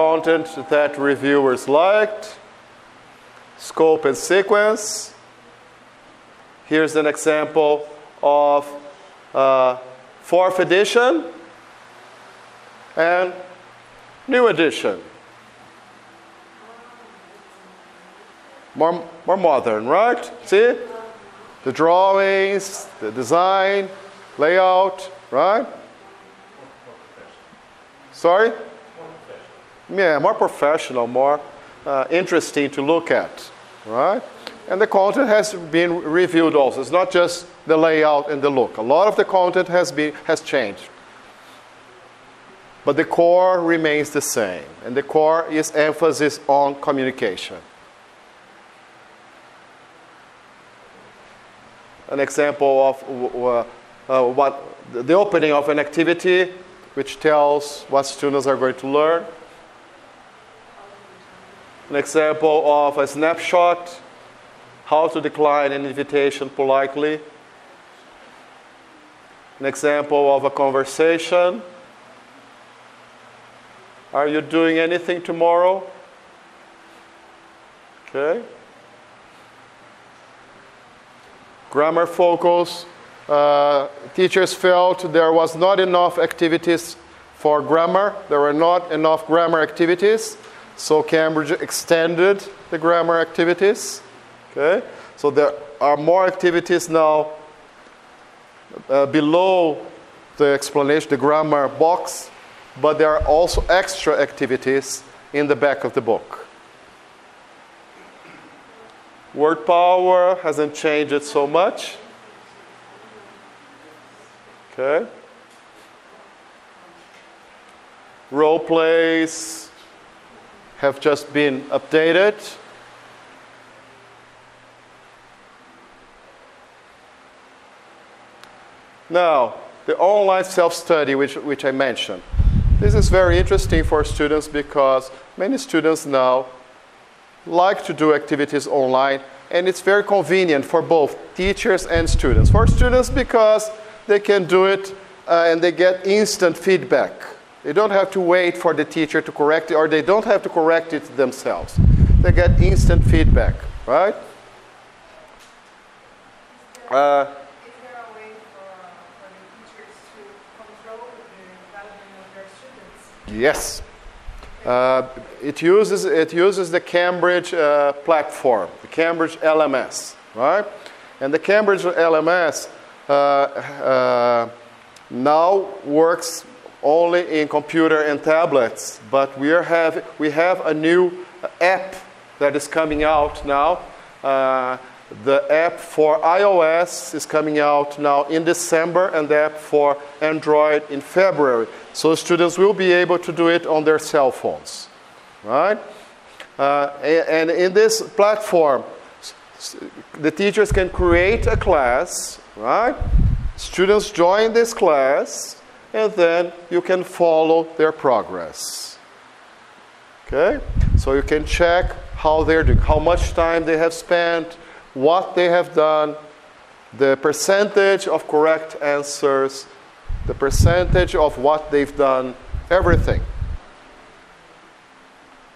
content that reviewers liked, scope and sequence. Here's an example of 4th edition and new edition. More modern, right? See? The drawings, the design, layout, right? Sorry? Yeah, more professional, more interesting to look at, right? And the content has been reviewed also. It's not just the layout and the look. A lot of the content has changed. But the core remains the same. And the core is emphasis on communication. An example of what the opening of an activity, which tells what students are going to learn. An example of a snapshot, how to decline an invitation politely. An example of a conversation. Are you doing anything tomorrow? Okay. Grammar focus. Teachers felt there was not enough activities for grammar. There were not enough grammar activities. So Cambridge extended the grammar activities. Okay? So there are more activities now below the explanation, the grammar box, but there are also extra activities in the back of the book. Word power hasn't changed so much. Okay. Role plays have just been updated. Now, the online self-study, which I mentioned. This is very interesting for students because many students now like to do activities online, and it's very convenient for both teachers and students. For students because they can do it and they get instant feedback. They don't have to wait for the teacher to correct it, or they don't have to correct it themselves. They get instant feedback, right? Is there a way for the teachers to control the development of their students? Yes. It uses the Cambridge platform, the Cambridge LMS, right? And the Cambridge LMS now works only in computer and tablets, but we have a new app that is coming out now. The app for iOS is coming out now in December, and the app for Android in February. So students will be able to do it on their cell phones, right? And in this platform, the teachers can create a class, right? Students join this class, and then you can follow their progress. Okay? So you can check how they're doing, how much time they have spent, what they have done, the percentage of correct answers, the percentage of what they've done, everything.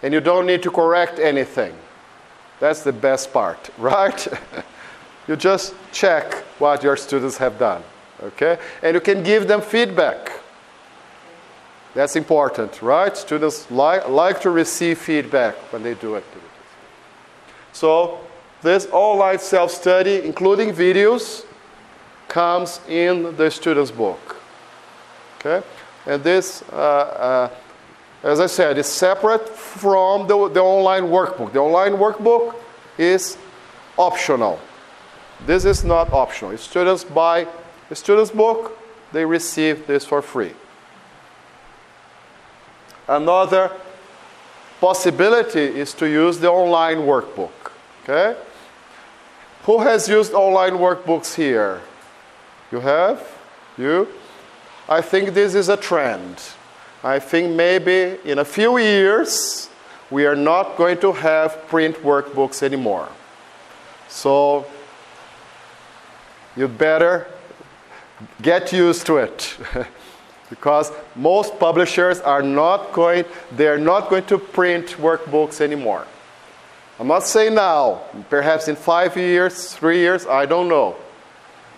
And you don't need to correct anything. That's the best part, right? You just check what your students have done, okay? And you can give them feedback. That's important, right? Students like to receive feedback when they do activities. So this online self-study, including videos, comes in the student's book. Okay? And this, as I said, is separate from the online workbook. The online workbook is optional. This is not optional. If students buy the student's book, they receive this for free. Another possibility is to use the online workbook. Okay? Who has used online workbooks here? You have? You? I think this is a trend. I think maybe in a few years, we are not going to have print workbooks anymore. So you better get used to it. Because most publishers are not going to print workbooks anymore. I'm not saying now, perhaps in 5 years, 3 years, I don't know.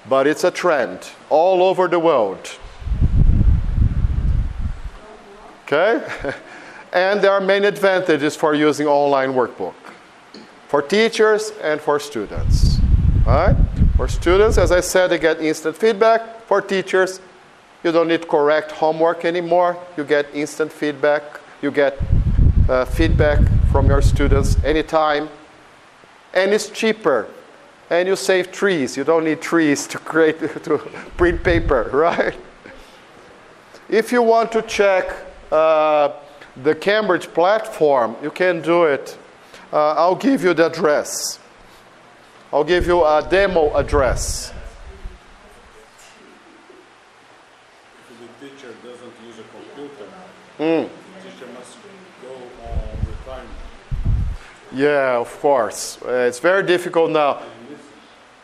But it's a trend all over the world. Okay? And there are many advantages for using online workbook. For teachers and for students. All right? For students, as I said, they get instant feedback. For teachers, you don't need to correct homework anymore. You get instant feedback. You get feedback from your students anytime. And it's cheaper. And you save trees. You don't need trees to print paper, right? If you want to check the Cambridge platform, you can do it. I'll give you the address. I'll give you a demo address. If the teacher doesn't use a computer, the teacher must go with time. Yeah, of course. It's very difficult now.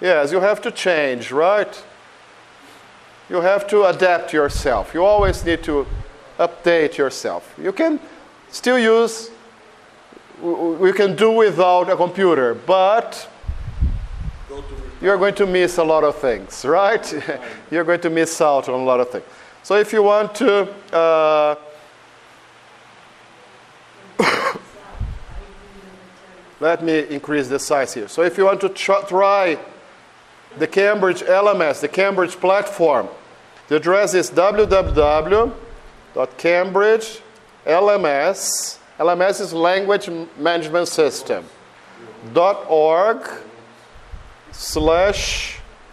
Yes, you have to change, right? You have to adapt yourself. You always need to update yourself. You can still use, we can do without a computer, but you're going to miss a lot of things, right? You're going to miss out on a lot of things. So if you want to, let me increase the size here. So if you want to try the Cambridge LMS, the Cambridge platform, the address is www.cambridgelms, LMS is Language Management System, .org/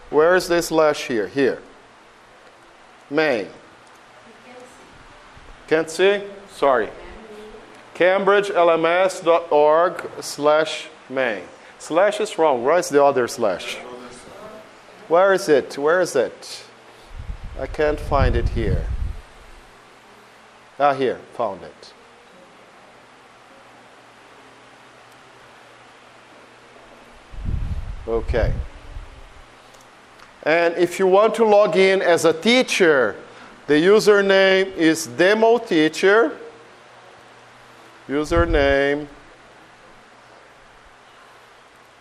where is this slash here? Here. Main. Can't see? Sorry. cambridgelms.org/main. Slash is wrong. Where's the other slash? Where is it? Where is it? I can't find it here. Ah, here. Found it. Okay. And if you want to log in as a teacher, the username is demo teacher. Username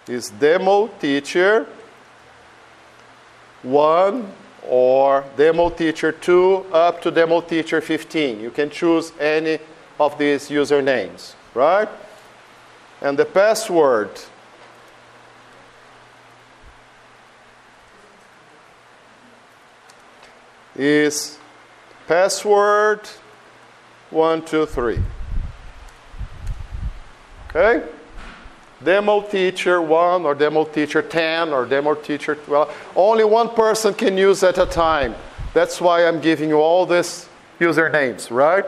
is demo teacher 1 or demo teacher 2 up to demo teacher 15. You can choose any of these usernames, right? And the password is password 123. Okay? Demo teacher 1 or demo teacher 10 or demo teacher 12. Only one person can use at a time. That's why I'm giving you all these usernames, right?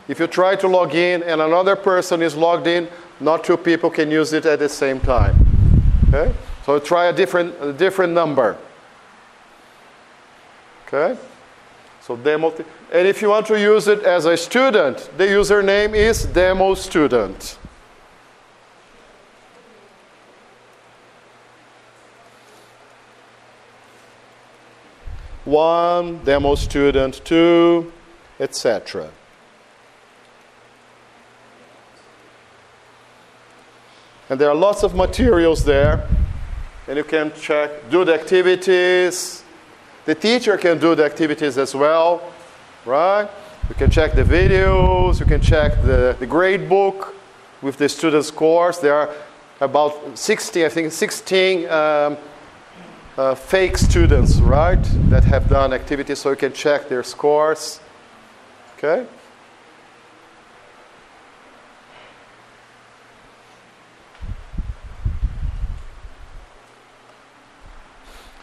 If you try to log in and another person is logged in, not two people can use it at the same time. Okay? So try a different number. Okay? So demo, and if you want to use it as a student, the username is demo student. One, demo student 2, etc. And there are lots of materials there, and you can check, do the activities. The teacher can do the activities as well, right? You can check the videos, you can check the grade book with the student scores. There are about 16 fake students, right, that have done activities, so you can check their scores. Okay?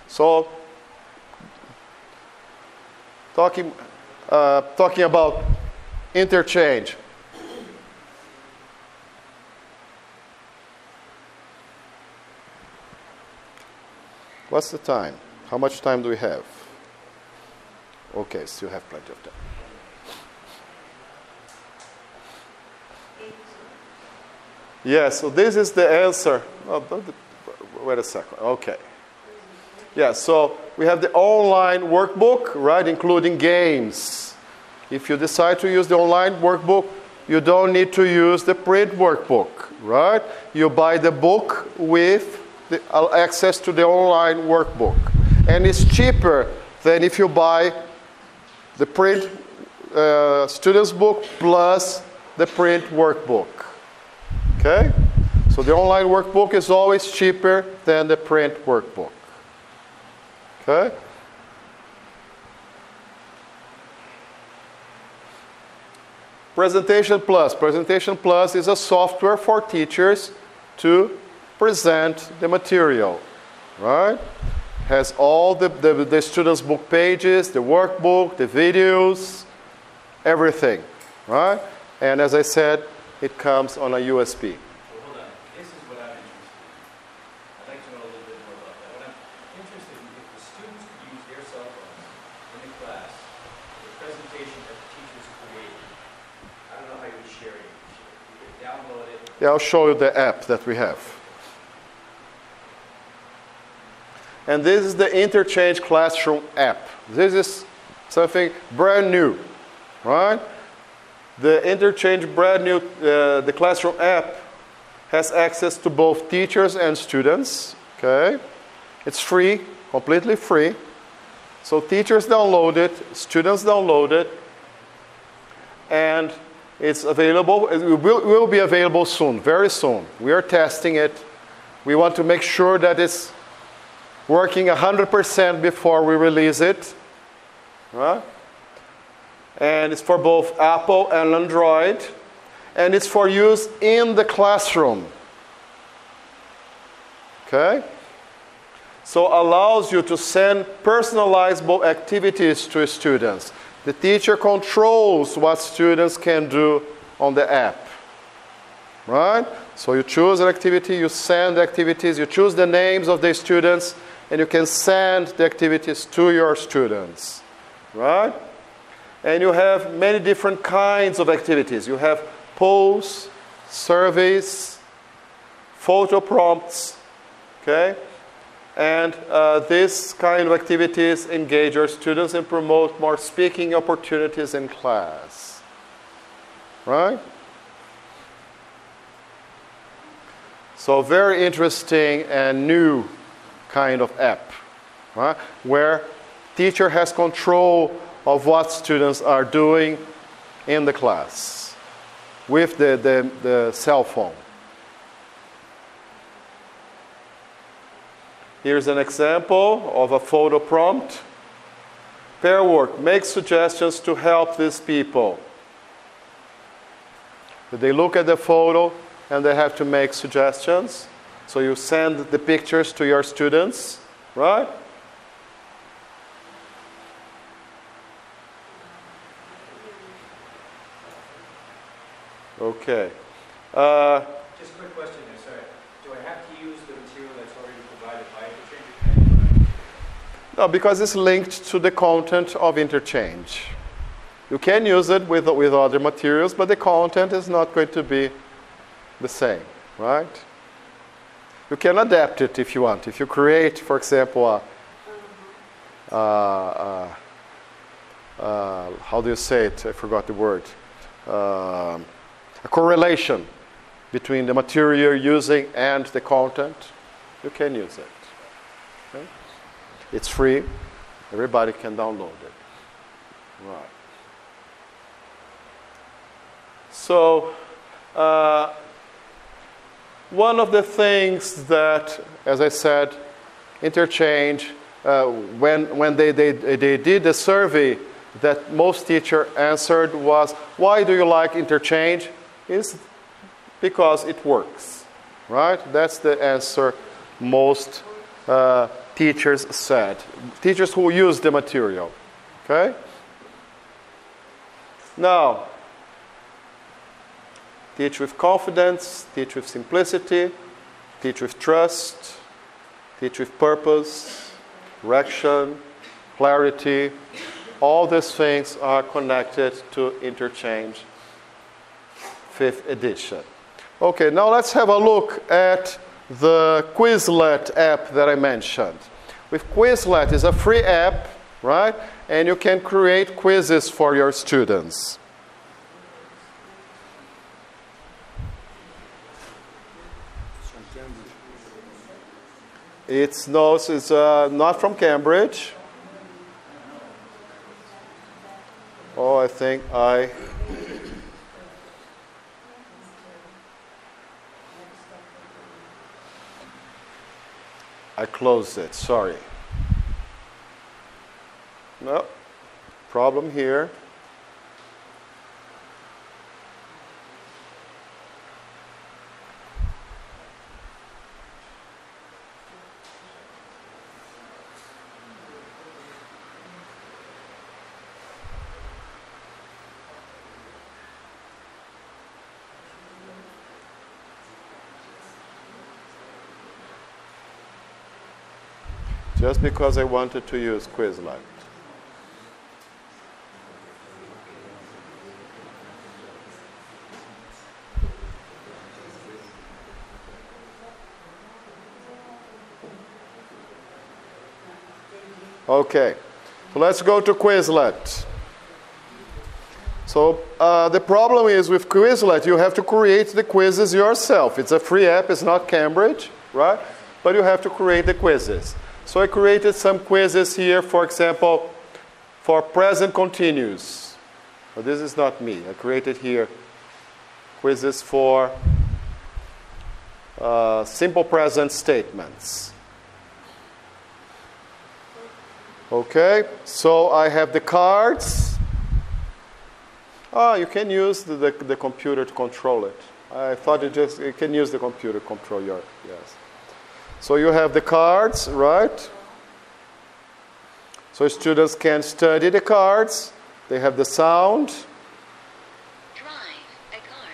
So, talking about interchange. What's the time? How much time do we have? Okay, still have plenty of time. Yeah, so this is the answer. Oh, wait a second. Okay. Yeah, so we have the online workbook, right, including games. If you decide to use the online workbook, you don't need to use the print workbook, right? You buy the book with the access to the online workbook. And it's cheaper than if you buy the print student's book plus the print workbook. Okay? So the online workbook is always cheaper than the print workbook. Okay? Presentation Plus. Presentation Plus is a software for teachers to present the material, right? Has all the students' book pages, the workbook, the videos, everything, right? And as I said, it comes on a USB. Well, hold on. This is what I'm interested in. I'd like to know a little bit more about that. What I'm interested in, if the students could use their cell phones in the class, the presentation that the teachers created, I don't know how you would share it. You could download it. Yeah, I'll show you the app that we have. And this is the Interchange Classroom App. This is something brand new, right? The Interchange brand new, the Classroom App has access to both teachers and students, okay? It's free, completely free. So teachers download it, students download it, and it's available. It will be available soon, very soon. We are testing it. We want to make sure that it's working 100% before we release it, right? And it's for both Apple and Android, and it's for use in the classroom. Okay? So allows you to send personalizable activities to students. The teacher controls what students can do on the app. Right? So you choose an activity, you send the activities, you choose the names of the students, and you can send the activities to your students. Right? And you have many different kinds of activities. You have polls, surveys, photo prompts, okay? And this kind of activities engage our students and promote more speaking opportunities in class. Right? So very interesting and new kind of app, right? Where teacher has control of what students are doing in the class with the cell phone. Here's an example of a photo prompt. Pair work, make suggestions to help these people. They look at the photo and they have to make suggestions. So you send the pictures to your students, right? Okay. Just a quick question there, sorry. Do I have to use the material that's already provided by Interchange? No, because it's linked to the content of Interchange. You can use it with other materials, but the content is not going to be the same, right? You can adapt it if you want. If you create, for example, how do you say it? I forgot the word. A correlation between the material you're using and the content, you can use it. Okay? It's free. Everybody can download it. Right. So, one of the things that, as I said, Interchange, when they did the survey that most teachers answered was, why do you like Interchange? Is because it works, right? That's the answer most teachers said. Teachers who use the material, okay? Now, teach with confidence, teach with simplicity, teach with trust, teach with purpose, direction, clarity. All these things are connected to Interchange 5th edition. Okay, now let's have a look at the Quizlet app that I mentioned. With Quizlet, it's a free app right? And you can create quizzes for your students. It's not from Cambridge. Oh, I think I closed it, sorry. No, problem here. Just because I wanted to use Quizlet. Okay, so let's go to Quizlet. So the problem is with Quizlet, you have to create the quizzes yourself. It's a free app, it's not Cambridge, right? But you have to create the quizzes. So I created some quizzes here, for example, for present continuous. Well, this is not me. I created here quizzes for simple present statements. Okay, so I have the cards. You can use the computer to control it. I thought you can use the computer to control your, yes. So you have the cards, right? So students can study the cards. They have the sound. Drive a car.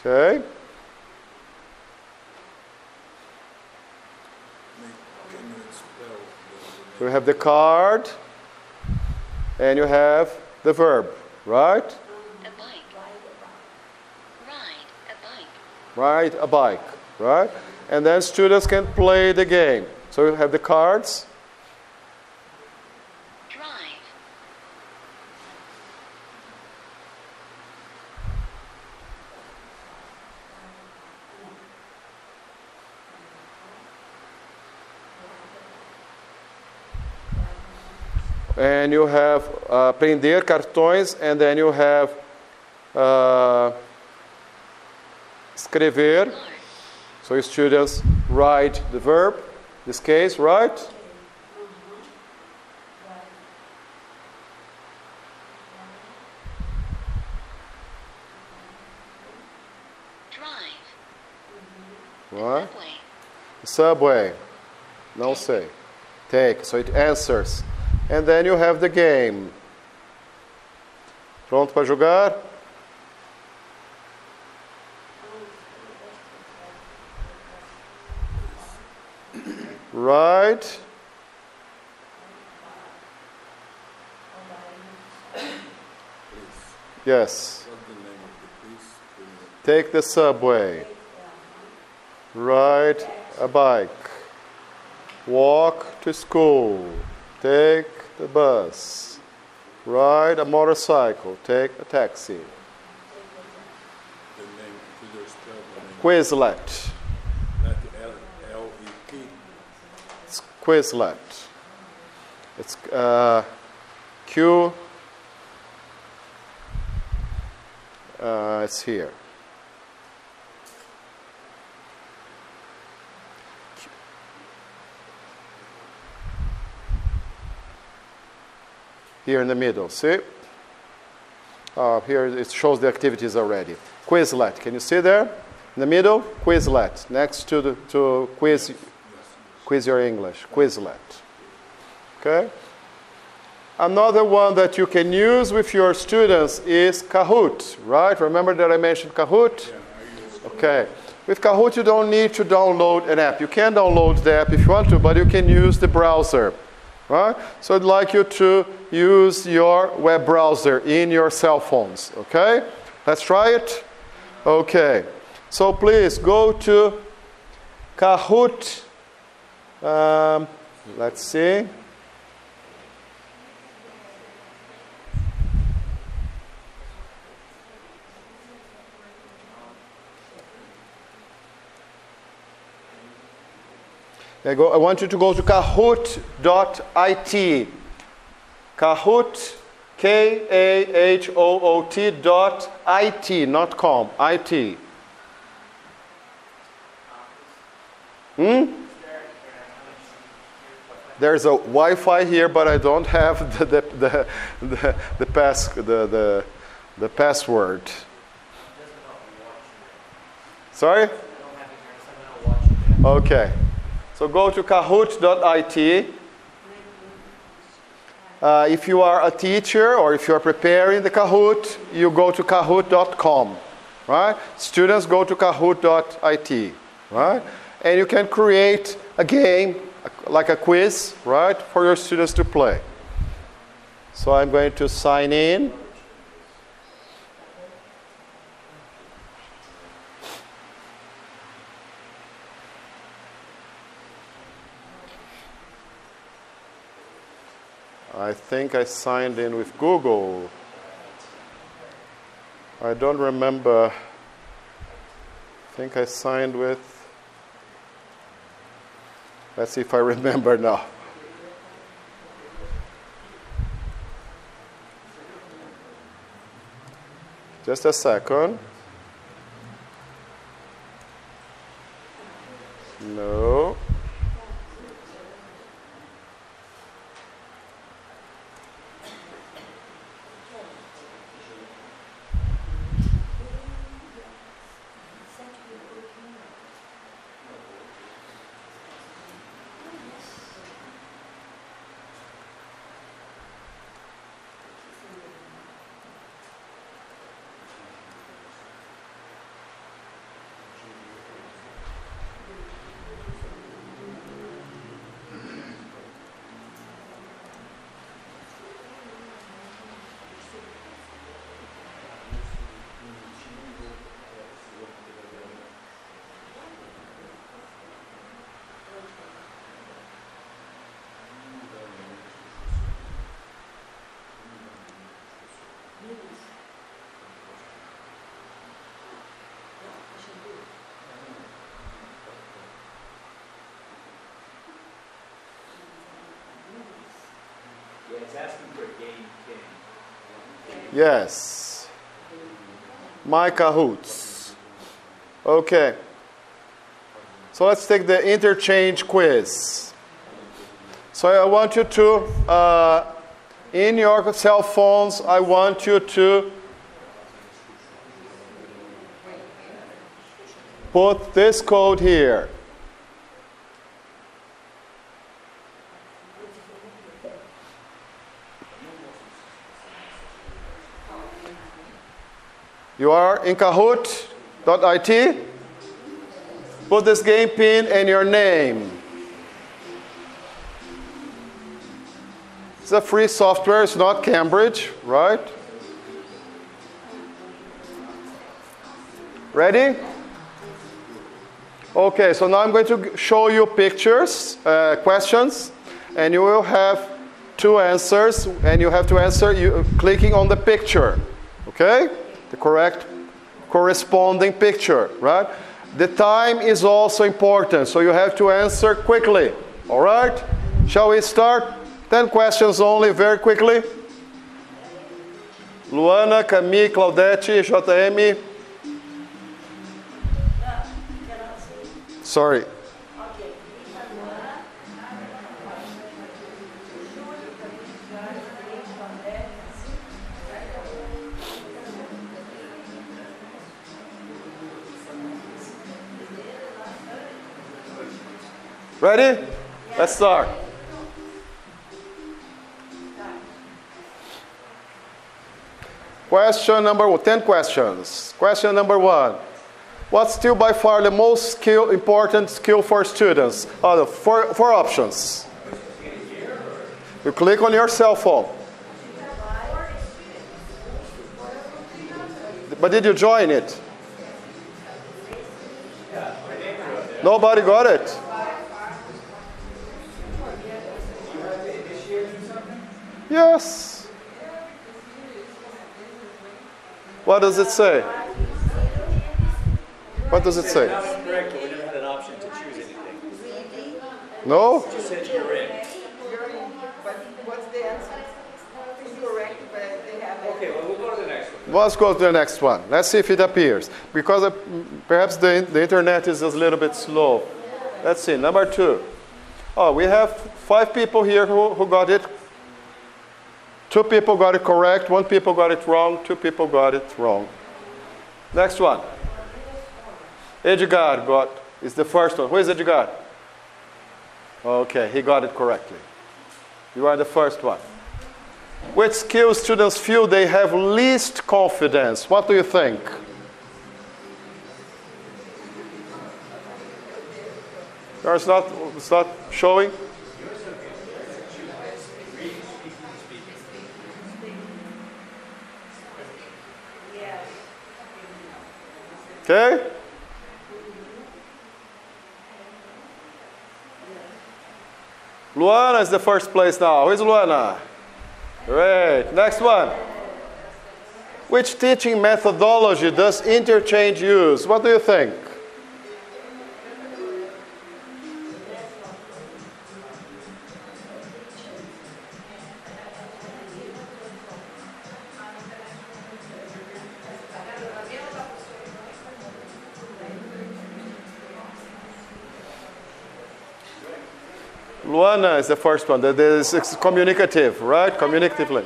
Okay. You have the card, and you have the verb, right? A bike. Ride a bike. Ride a bike, right? And then students can play the game. So you have the cards. Drive. And you have prender cartões, and then you have escrever. So students write the verb, in this case, right? Drive. What? Subway. Subway. Não sei. Take. So it answers. And then you have the game. Pronto para jogar? Right. Yes. Take the subway. Ride a bike. Walk to school. Take the bus. Ride a motorcycle. Take a taxi. Quizlet. It's Quizlet. It's Q. It's here. Here in the middle, see? Here it shows the activities already. Quizlet, can you see there? In the middle, Quizlet. Next to quiz your English, Quizlet. Okay? Another one that you can use with your students is Kahoot, right? Remember that I mentioned Kahoot? Yeah, okay. With Kahoot, you don't need to download an app. You can download the app if you want to, but you can use the browser, right? So I'd like you to use your web browser in your cell phones, okay? Let's try it. Okay. So please go to Kahoot. Let's see. I want you to go to Kahoot.it. Kahoot, Kahoot.it, not com, IT. There's a Wi-Fi here, but I don't have the password. Sorry? Okay. So go to Kahoot.it. If you are a teacher or if you are preparing the Kahoot, you go to Kahoot.com, right? Students go to Kahoot.it, right? And you can create a game, like a quiz, right, for your students to play. So I'm going to sign in. I think I signed in with Google. I don't remember. I think I signed with... Let's see if I remember now. Just a second. No. It's asking for a game king. Yes. My Kahoots. Okay. So let's take the Interchange Quiz. So I want you to, in your cell phones, I want you to put this code here. You are in Kahoot.it. Put this game pin and your name. It's a free software. It's not Cambridge, right? Ready? Okay, so now I'm going to show you pictures, questions, and you will have two answers, and you have to answer clicking on the picture, okay? The correct corresponding picture, right? The time is also important, so you have to answer quickly, all right? Shall we start? 10 questions only, very quickly. Luana, Camille, Claudete, JM. Sorry. Ready? Let's start. Question number 10 questions. Question number 1. What's still by far the most important skill for students? Four options. You click on your cell phone. But did you join it? Nobody got it? Yes. What does it say? What does it say? Correct, but we never had an option to choose anything. No? Just said you're in. But what's the answer? Incorrect, but they have it. Okay, well, we'll go to the next one. Let's go to the next one. Let's see if it appears. Because perhaps the internet is a little bit slow. Let's see, number 2. Oh, we have 5 people here who got it. 2 people got it correct, 1 people got it wrong, 2 people got it wrong. Next one. Edgar is the first one. Who is Edgar? Okay, he got it correctly. You are the first one. Which skill students feel they have least confidence? What do you think? It's not showing? Okay? Luana is the first place now. Who is Luana? Great. Next one. Which teaching methodology does Interchange use? What do you think? Luana is the first one. That is communicative, right? Communicatively.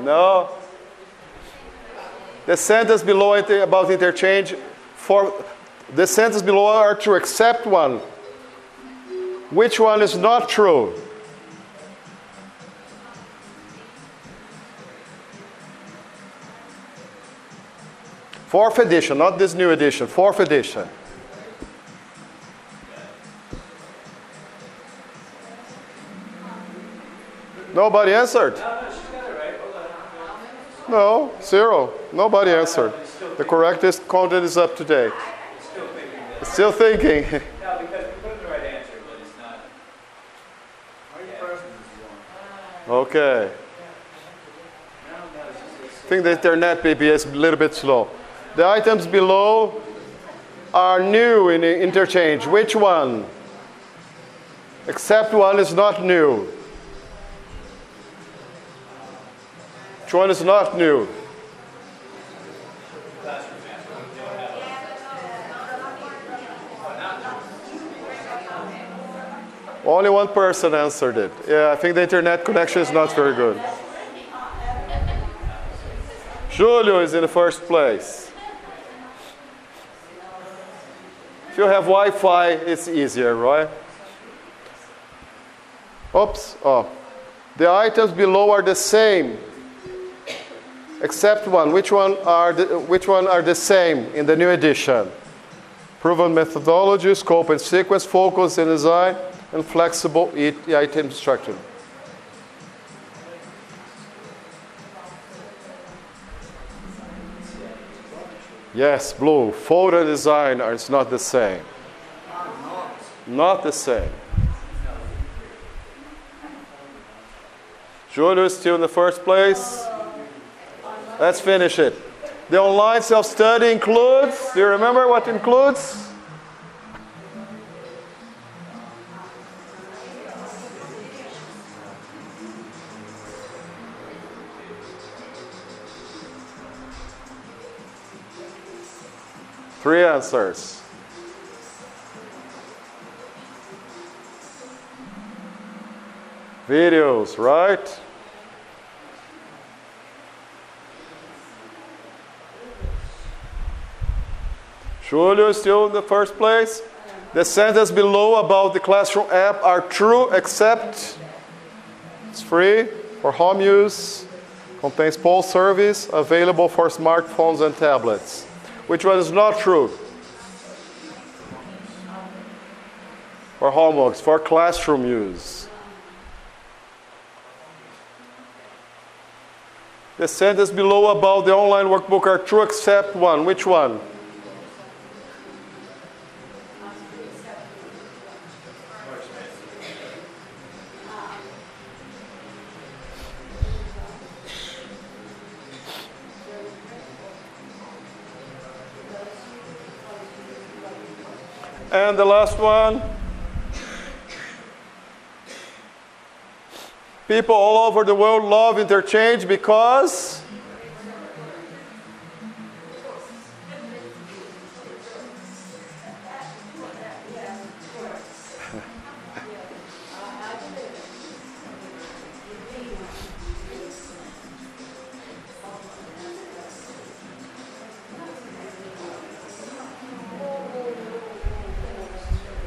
No. The sentence below it about interchange, the sentence below are to accept one. Which one is not true? Fourth edition, not this new edition. Fourth edition. Nobody answered. No, 0. Nobody answered. The correctest content is up today. Still thinking. No, because we put in the right answer, but it's not. Okay. I think the internet maybe is a little bit slow. The items below are new in the interchange. Which one? Except one is not new. Which one is not new? Only one person answered it. Yeah, I think the internet connection is not very good. Julio is in the first place. If you have Wi-Fi, it's easier, right? Oops. Oh. The items below are the same, except one. Which one are the same in the new edition? Proven methodology, scope and sequence, focus and design, and flexible item structure. Yes, blue. Folder design is not the same. Not the same. Julio is still in the first place. Let's finish it. The online self-study includes, do you remember what includes? Three answers. Videos, right? Julio is still in the first place. The sentence below about the Classroom app are true except it's free for home use, contains poll service, available for smartphones and tablets. Which one is not true? For homeworks, for classroom use. The sentence below about the online workbook are true except one. Which one? And the last one, People all over the world love Interchange because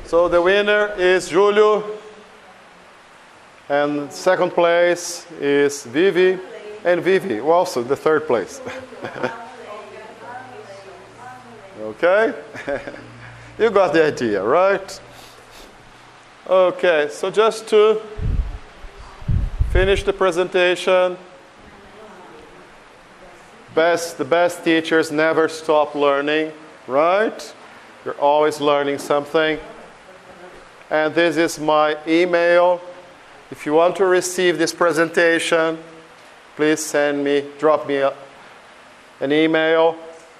so the winner is Julio, and second place is Vivi, and Vivi also the third place. Okay? You got the idea, right? Okay, so just to finish the presentation, the best teachers never stop learning, right? You're always learning something. And this is my email. If you want to receive this presentation, please drop me an email.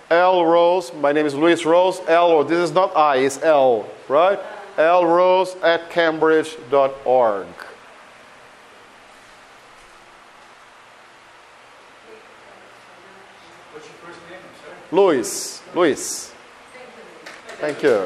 L Rose, my name is Luiz Rose. L, this is not I, it's L, right? lrose@cambridge.org. What's your first name? I'm sorry. Luiz. Thank you.